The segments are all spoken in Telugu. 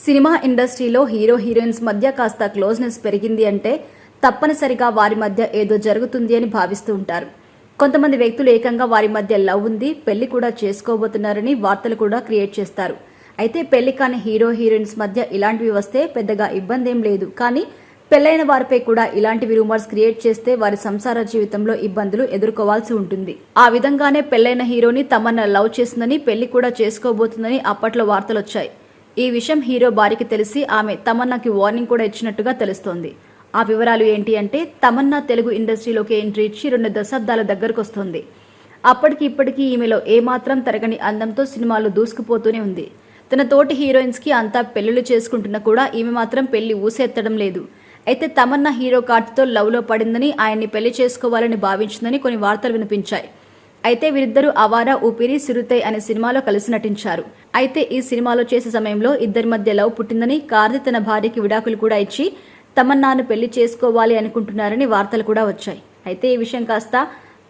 సినిమా ఇండస్ట్రీలో హీరో హీరోయిన్స్ మధ్య కాస్త క్లోజ్నెస్ పెరిగింది అంటే తప్పనిసరిగా వారి మధ్య ఏదో జరుగుతుంది అని భావిస్తూ ఉంటారు. కొంతమంది వ్యక్తులు ఏకంగా వారి మధ్య లవ్ ఉంది, పెళ్లి కూడా చేసుకోబోతున్నారని వార్తలు కూడా క్రియేట్ చేస్తారు. అయితే పెళ్లి కాని హీరో హీరోయిన్స్ మధ్య ఇలాంటివి వస్తే పెద్దగా ఇబ్బంది ఏం లేదు. కానీ పెళ్లైన వారిపై కూడా ఇలాంటివి రూమర్స్ క్రియేట్ చేస్తే వారి సంసార జీవితంలో ఇబ్బందులు ఎదుర్కోవాల్సి ఉంటుంది. ఆ విధంగానే పెళ్లైన హీరోని తమన్నా లవ్ చేసిందని, పెళ్లి కూడా చేసుకోబోతుందని అప్పట్లో వార్తలొచ్చాయి. ఈ విషయం హీరో భార్యకి తెలిసి ఆమె తమన్నాకి వార్నింగ్ కూడా ఇచ్చినట్టుగా తెలుస్తోంది. ఆ వివరాలు ఏంటి అంటే, తమన్నా తెలుగు ఇండస్ట్రీలోకి ఎంట్రీ ఇచ్చి 2 దశాబ్దాల దగ్గరకొస్తోంది. అప్పటికి ఇప్పటికీ ఈమెలో ఏమాత్రం తరగని అందంతో సినిమాలు దూసుకుపోతూనే ఉంది. తన తోటి హీరోయిన్స్ కి అంతా పెళ్లిళ్లు చేసుకుంటున్నా కూడా ఈమె మాత్రం పెళ్లి ఊసెత్తడం లేదు. అయితే తమన్నా హీరో కార్తితో లవ్ లో పడిందని, ఆయన్ని పెళ్లి చేసుకోవాలని భావించిందని కొన్ని వార్తలు వినిపించాయి. అయితే వీరిద్దరూ అవారా ఊపిరి సిరుతై అనే సినిమాలో కలిసి నటించారు. అయితే ఈ సినిమాలో చేసే సమయంలో ఇద్దరి మధ్య లవ్ పుట్టిందని, కార్తి తన భార్యకి విడాకులు కూడా ఇచ్చి తమన్నాను పెళ్లి చేసుకోవాలి అనుకుంటున్నారని వార్తలు కూడా వచ్చాయి. అయితే ఈ విషయం కాస్త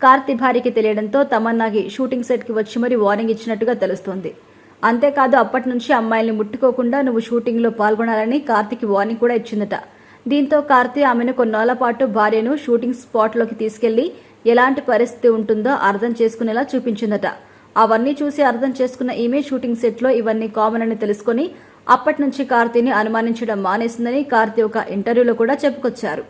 కార్తి భార్యకి తెలియడంతో తమన్నాకి షూటింగ్ సెట్ కి వచ్చి మరీ వార్నింగ్ ఇచ్చినట్టుగా తెలుస్తోంది. అంతేకాదు అప్పటి నుంచి అమ్మాయిల్ని ముట్టుకోకుండా నువ్వు షూటింగ్ లో పాల్గొనాలని కార్తికి వార్నింగ్ కూడా ఇచ్చిందట. దీంతో కార్తి ఆమెను కొన్నాళ్ల పాటు భార్యను షూటింగ్ స్పాట్ లోకి తీసుకెళ్లి ఎలాంటి పరిస్థితి ఉంటుందో అర్థం చేసుకునేలా చూపించిందట. అవన్నీ చూసి అర్థం చేసుకున్న ఈమె షూటింగ్ సెట్ లో ఇవన్నీ కామన్ అని తెలుసుకుని అప్పటి నుంచి కార్తిని అనుమానించడం మానేసిందని కార్తి ఒక ఇంటర్వ్యూలో కూడా చెప్పుకొచ్చారు.